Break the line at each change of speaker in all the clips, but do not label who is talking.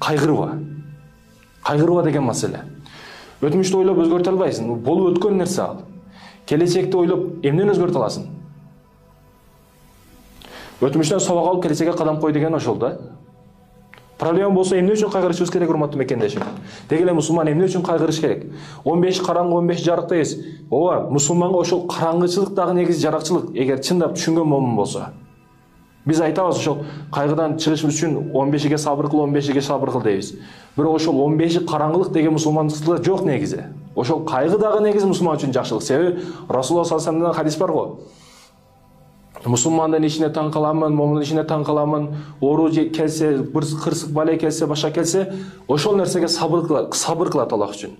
Кайгырба деген маселе. Өтмүштү ойлоп өзгөртө албайсың. Болуп өткөн нерсе ал. Келечекти ойлоп эмнени өзгөртө аласың? Өтмүштөн сабак алып келечекке кадам кой деген ошол да. Проблема болсо эмне үчүн кайгырышыбыз керек, урматтуу мекендешим? Деги эле мусулман эмне үчүн кайгырыш керек? 15 караңгы, 15 жарык дейбиз. Ооба, мусулманга ошол караңгычылык дагы негизи жаракчылык, эгер чындап түшүнгөн момун болсо. Биз айтабыз ошол кайгыдан чыгышыбыз үчүн 15-ге сабыр кыл, 15-ге сабыр кыл дейбиз. Бирок ошол 15 караңгылык деген мусулмандыкта жок негизи. Ошол кайгы дагы негизи мусулман үчүн жакшылык. Себеби Расулуллах саллаллаху алейхи ва салламдан хадис бар го. Мусулмандын ишине таң каламын, момундун ишине таң каламын, оору келсе, бир кырсык бале келсе, башка келсе, ошол нерсеге сабыр кылат Аллах үчүн.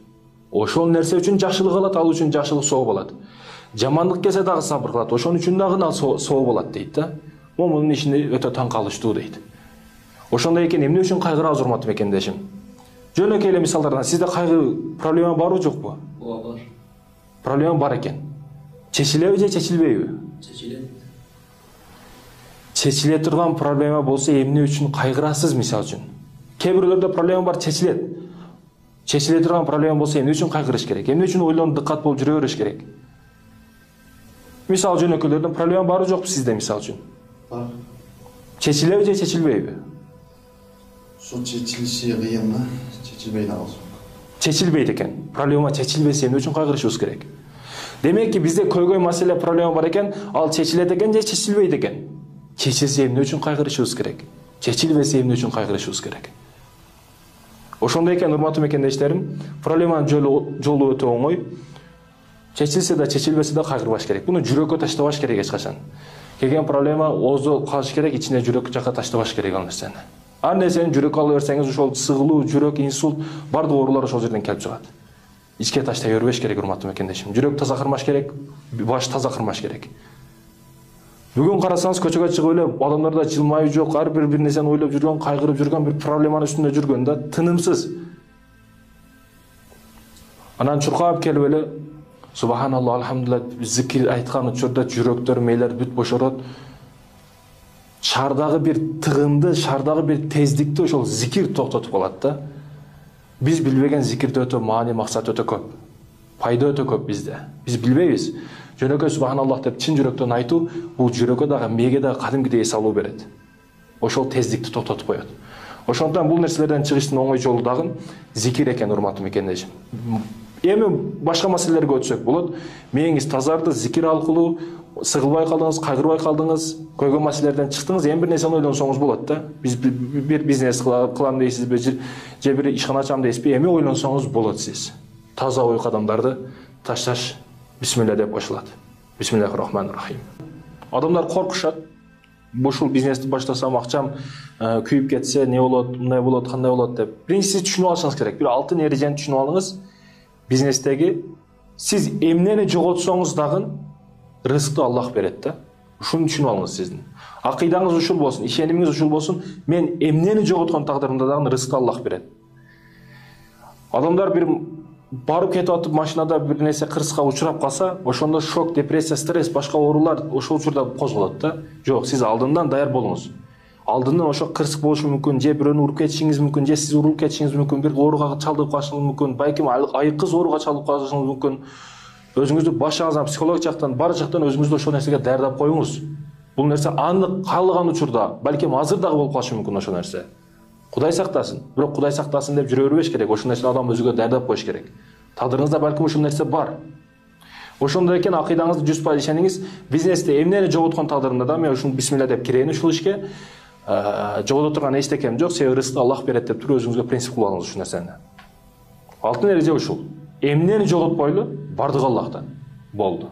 Ошол нерсе үчүн жакшылык алат, ал үчүн жакшылык соо болот. Жамандык келсе дагы сабыр кылат, ошон үчүн дагы соо болот дейт да. Момундун ишине өтө таң калыштуу дейт. Ошондой экен эмне үчүн кайгырабыз, урматтуу мекендешим? Жөнөкөй эле мисалдардан сизде кайгы проблема барбы жокпу?
Ооба, бар.
Проблема бар экен. Чечилеби же чечилбейби?
Чечилет.
Чечиле турган проблема болсо эмне үчүн кайгырасыз, мисалы үчүн? Кээ бирлерде проблема бар, чечилет. Чечиле турган проблема болсо эмне үчүн кайгырыш керек? Эмне үчүн ойлонуп дыккат болуп жүрө бериш керек? Мисалы жөнөкөйлөрдөн проблема барбы жокпу сизде, мисалы үчүн?
Бар.
Чечилеби же чечилбейби?
Ошо чечилиши кыйын да, чечилбей дагы.
Чечилбейт экен. Проблема чечилбесе эмне үчүн кайгырышыбыз керек? Демекки бизде көйгөй маселе проблема бар экен, ал чечилет экен же чечилбейт экен? Чечилсе эмне үчүн кайгырышыбыз керек? Чечилбесе эмне үчүн кайгырышыбыз керек? Ошондой экен, урматтуу мекендештерим, проблеманын жолу өтө оңой. Чечилсе да, чечилбесе да кайгырбаш керек. Буну жүрөккө таштабаш керек эч качан. Келген проблема ооздо калыш керек, ичине жүрөк жака таштабаш керек ал нерсени. Ар нерсени жүрөккө ала берсеңиз, ошол сыгылуу, жүрөк, инсульт, бардык оорулар ошол жерден келип чыгат. Ичке таштай бербеш керек, урматтуу мекендешим. Жүрөк таза кырмаш керек, баш таза кырмаш керек. Бүгүн карасаңыз, көчөгө чыгып эле адамдарда жылмаюу жок, ар бир нерсени ойлоп жүргөн, кайгырып жүргөн, бир проблеманын үстүндө жүргөн да, тынымсыз. Анан чуркап келип эле Субханаллах, алхамдулилlah, зикир айткан учурда жүрөктөр, мээлер бүт бошорот. Шаардагы бир тыгынды, шаардагы бир тездикти ошол зикир токтотуп калат да. Биз билбеген зикирде өтө маани, максат өтө көп. Пайда өтө көп бизде. Биз билбейбиз. Жөнөкөй Субханаллах деп чын жүрөктөн айтуу, бул жүрөккө дагы, мээге дагы кадимкидей эс алуу берет. Ошол тездикти токтотуп коет. Ошондуктан бул нерселерден чыгыштын оңой жолу дагы зикир экен, урматтуу мекендешим. Эми башка маселелерге өтсөк болот. Мээңиз тазарды, зикир аркылуу сыгылбай калдыңыз, кайгырбай калдыңыз, көйгөн маселелерден чыктыңыз, эми бир нерсени ойлонсоңуз болот да. Биз бир бизнес кылам дейсизби, же бир ишкана ачам дейсизби, эми ойлонсоңуз болот сиз. Таза ой кадамдарды ташташ бисмилля деп кошулат. Бисмиллахир-рахманир-рахим. Адамдар коркушат. Ушул бизнести баштасам, акчам күйүп кетсе, не болот, мындай болот, кандай болот деп. Биринчиси түшүнүп алышыңыз керек. Бир алтын эрежени түшүнүп алыңыз. Бизнестеги сиз эмнени жоготсоңуз дагы рызыкты Аллах берет да. Ушуну түшүнүп алыңыз сиздин. Акыйдаңыз ушул болсун, ишенимиңиз ушул болсун. Мен эмнени жоготкон тагдырымда дагы рызыкты Аллах берет. Адамдар бир барып кетип атып машинада бир нерсе кырсыкка учурап калса, ошондо шок, депрессия, стресс, башка оорулар ошол учурда козголот да. Жок, сиз алдындан даяр болуңуз. Алдындан ошо кырсык болушу мүмкүн, же бирөөнү уруп кетишиңиз мүмкүн, же сиз урулуп кетишиңиз мүмкүн, бир ооруга чалдыгып калышыңыз мүмкүн, балким айыккыз ооруга чалдыгып калышыңыз мүмкүн. Өзүңүздү башыңыздан, психолог жактан, бар жактан өзүңүздү ошол нерсеге даярдап коюңуз. Бул нерсе анык каалаган учурда, балким азыр дагы болуп калышы мүмкүн ошол нерсе. Кудай сактасын. Бирок Кудай сактасын деп жүрө бербеш керек. Ошол нерсени адам өзүгө даярдап коюш керек. Тагдырыңызда балким ушул нерсе бар. Ошондой экен, акыйдаңызды 100% ишениңиз. Бизнесте эмнени жоготкон тагдырымда да мен ушуну бисмилля деп кирейин ушул ишке. Жогото турган эчтекем жок, себеби рызыкты Аллах берет деп туруп өзүңүзгө принцип кылып алыңыз ушул нерсени. Алтын эреже ушул. Эмнени жоготпойлу, бардыгы Аллахтан. Болду.